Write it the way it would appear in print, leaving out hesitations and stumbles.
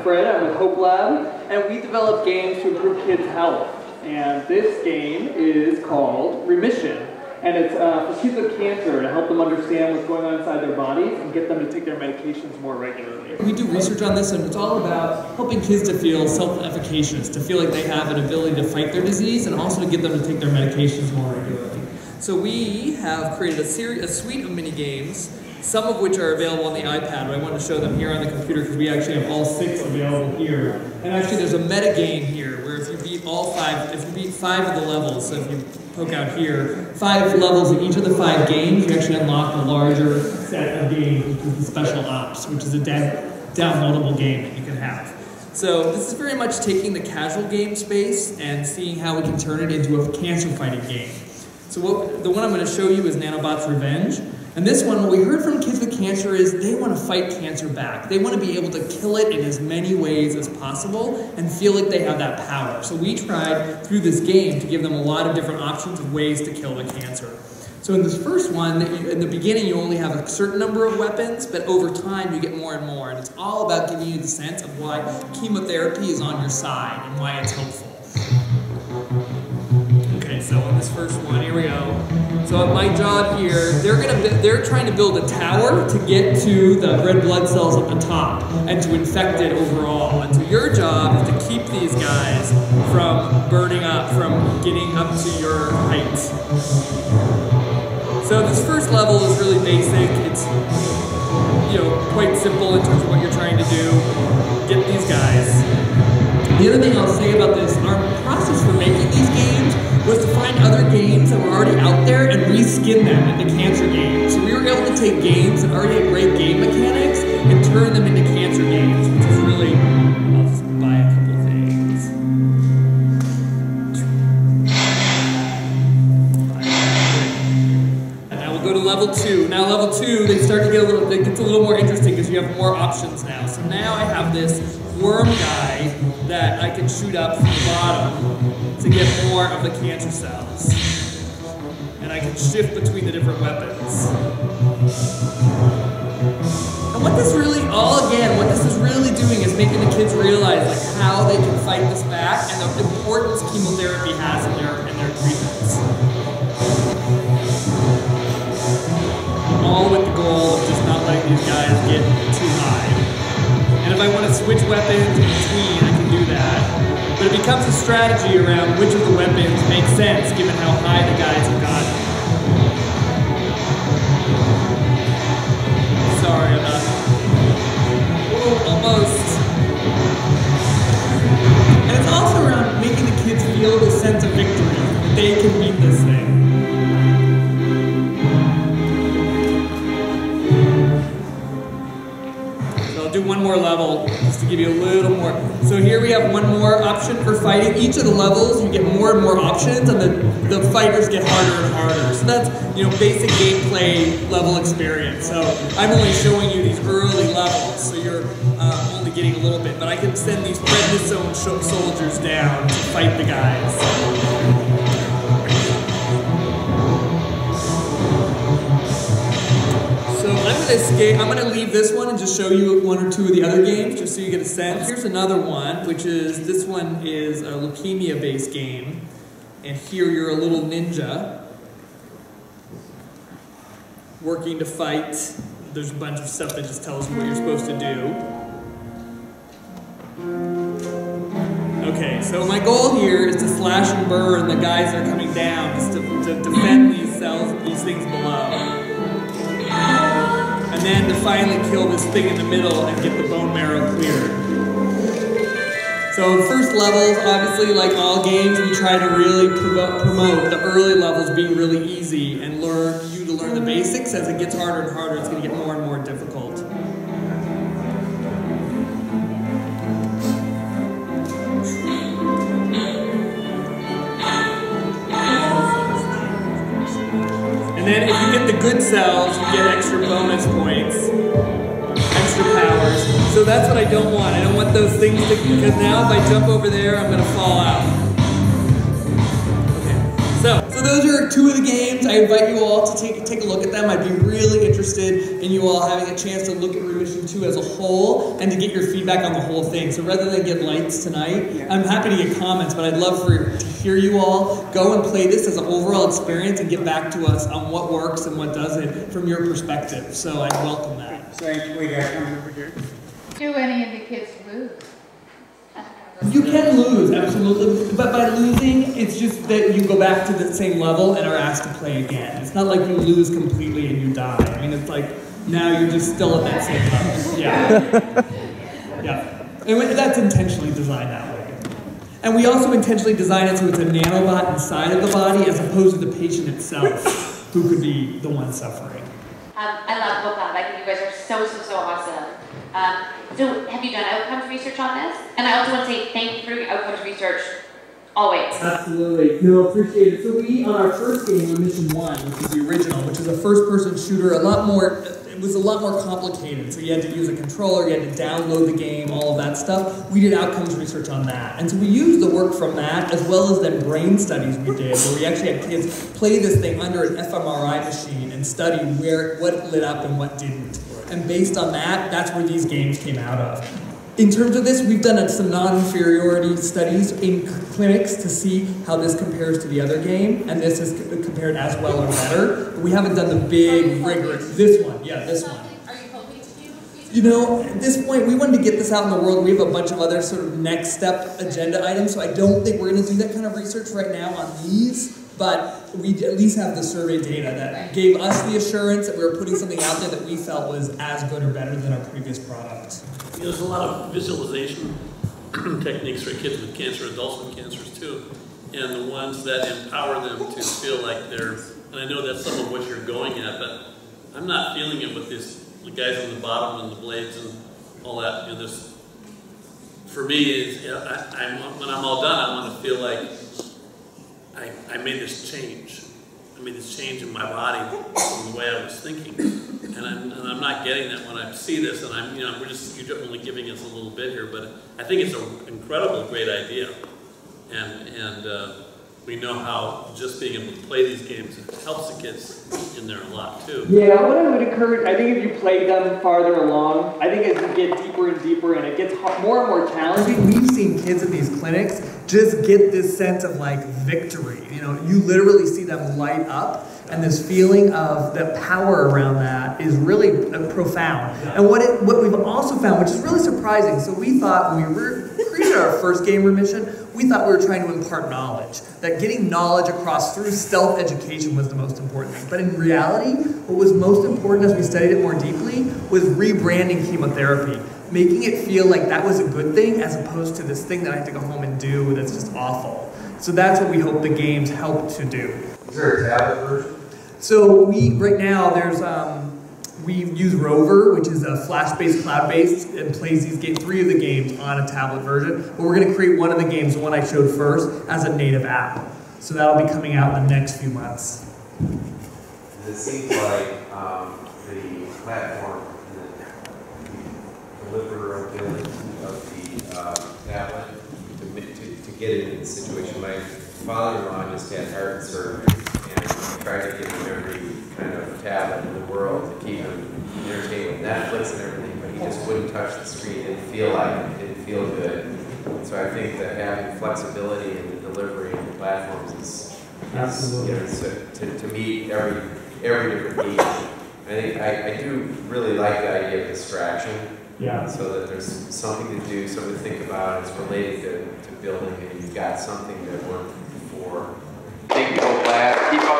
Fred. I'm with HopeLab, and we develop games to improve kids' health. And this game is called Remission, and it's for kids with cancer to help them understand what's going on inside their bodies and get them to take their medications more regularly. We do research on this, and it's all about helping kids to feel self-efficacious, to feel like they have an ability to fight their disease, and also to get them to take their medications more regularly. So we have created a suite of mini games, some of which are available on the iPad, but I wanted to show them here on the computer because we actually have all 6 available here. And actually there's a meta game here where if you beat all 5, if you beat 5 of the levels, so if you poke out here, 5 levels in each of the 5 games, you actually unlock a larger set of games, which is the Special Ops, which is a downloadable game that you can have. So this is very much taking the casual game space and seeing how we can turn it into a cancer fighting game. So the one I'm going to show you is Nanobots Revenge. And this one, what we heard from kids with cancer is they want to fight cancer back. They want to be able to kill it in as many ways as possible and feel like they have that power. So we tried through this game to give them a lot of different options of ways to kill the cancer. So in this first one, in the beginning you only have a certain number of weapons, but over time you get more and more. And it's all about giving you the sense of why chemotherapy is on your side and why it's helpful. Okay, so on this first one, here we go. So at my job here, they're trying to build a tower to get to the red blood cells at the top and to infect it overall. And so your job is to keep these guys from burning up, from getting up to your height. So this first level is really basic. It's quite simple in terms of what you're trying to do. Get these guys. The other thing I'll say about this, our process for making these games was to find other games that were already out there and reskin them into cancer games. So we were able to take games that already had great game mechanics and turn them into cancer games, which is really, I'll just buy a couple things. And now we'll go to level 2. Now level 2, they start to get it gets a little more interesting because you have more options now. So now I have this worm guy that I can shoot up from the bottom to get more of the cancer cells. And I can shift between the different weapons. And what this really, what this is really doing is making the kids realize like how they can fight this back and the importance chemotherapy has in their treatments. All with the goal of just not letting these guys get too high. And if I want to switch weapons in between, I can do that. But it becomes a strategy around which of the weapons make sense given how high the guys have gotten. Sorry, I'm not. Whoa, almost. And it's also around making the kids feel the sense of victory, that they can beat this thing. Do one more level just to give you a little more. So here we have one more option for fighting. Each of the levels you get more and more options and the fighters get harder and harder. So that's basic gameplay level experience. So I'm only showing you these early levels, so you're only getting a little bit, but I can send these prednisone soldiers down to fight the guys. I'm going to leave this one and just show you one or two of the other games just so you get a sense. Here's another one, this one is a leukemia based game. And here you're a little ninja working to fight. There's a bunch of stuff that just tells you what you're supposed to do. Okay, so my goal here is to slash and burn the guys that are coming down just to defend these cells, these things below. And then to finally kill this thing in the middle and get the bone marrow cleared. So the first levels, obviously, like all games, we try to really promote the early levels being really easy and learn you to learn the basics. As it gets harder and harder, it's going to get more and more difficult. And then if you get the good cells, you get extra bonus points, extra powers. So that's what I don't want. I don't want those things to, because now if I jump over there, I'm going to fall out. Okay. So So those are two of the games. I invite you all to take a look at them. I'd be really interested in you all having a chance to look at Remission 2 as a whole and to get your feedback on the whole thing. So rather than get lights tonight, I'm happy to get comments, but I'd love to hear you all go and play this as an overall experience and get back to us on what works and what doesn't from your perspective. So I'd welcome that. Thanks, we got coming over here. Do any of the kids lose? You can lose, absolutely, but by losing, it's just that you go back to the same level and are asked to play again. It's not like you lose completely and you die. I mean, it's like, now you're just still at that same level. Yeah. Yeah. And that's intentionally designed that way. And we also intentionally design it so it's a nanobot inside of the body as opposed to the patient itself, who could be the one suffering. I love HopeLab. I think you guys are so awesome. So have you done outcomes research on this? And I also want to say thank you for your outcomes research always. Absolutely. No, appreciate it. So we, on our first game, Remission 1, which is the original, which is a first-person shooter, it was a lot more complicated. So you had to use a controller, you had to download the game, all of that stuff. We did outcomes research on that. And so we used the work from that, as well as then brain studies we did, where we actually had kids play this thing under an fMRI machine and study what lit up and what didn't. And based on that, that's where these games came out of. In terms of this, we've done some non-inferiority studies in clinics to see how this compares to the other game, and this is compared as well or better. But we haven't done the big, rigorous, this one. Are you hoping to do? You know, at this point, we wanted to get this out in the world. We have a bunch of other sort of next step agenda items, so I don't think we're going to do that kind of research right now on these. But we at least have the survey data that gave us the assurance that we were putting something out there that we felt was as good or better than our previous product. You know, there's a lot of visualization techniques for kids with cancer, adults with cancers too, and the ones that empower them to feel like they're, and I know that's some of what you're going at, but I'm not feeling it with the guys on the bottom and the blades and all that. You know, this, for me, is, you know, when I'm all done, I want to feel like I made this change. I made this change in my body from the way I was thinking, and I'm not getting that when I see this. And you're only giving us a little bit here, but I think it's an incredible, great idea, and we know how just being able to play these games helps the kids in there a lot too. Yeah, what I would encourage, I think if you play them farther along, I think as you get deeper and deeper and it gets more and more challenging, We've seen kids in these clinics just get this sense of like victory. You know, you literally see them light up, and this feeling of the power around that is really profound. And what we've also found, which is really surprising, so we thought when we created our first game, Remission, we thought we were trying to impart knowledge, that getting knowledge across through stealth education was the most important thing. But in reality, what was most important as we studied it more deeply was rebranding chemotherapy, making it feel like that was a good thing as opposed to this thing that I have to go home and do that's just awful. So that's what we hope the games help to do. Is there a tablet version? So right now there's we use Rover, which is a Flash-based, cloud-based, and plays these 3 of the games on a tablet version. But we're going to create one of the games, the one I showed first, as a native app. So that'll be coming out in the next few months. It seems like the platform, the deliverability of the tablet to get it in the situation. My father-in-law just had heart surgery and tried to give him every kind of tablet in the world to keep him entertained with Netflix and everything, but he just wouldn't touch the screen. Didn't feel like it. Didn't feel good. So I think that having flexibility in the delivery and the platforms is you know, to meet every different need. I do really like the idea of distraction. Yeah. So that there's something to do, something to think about. It's related to building, and you've got something to work for. Thank you, HopeLab. Keep up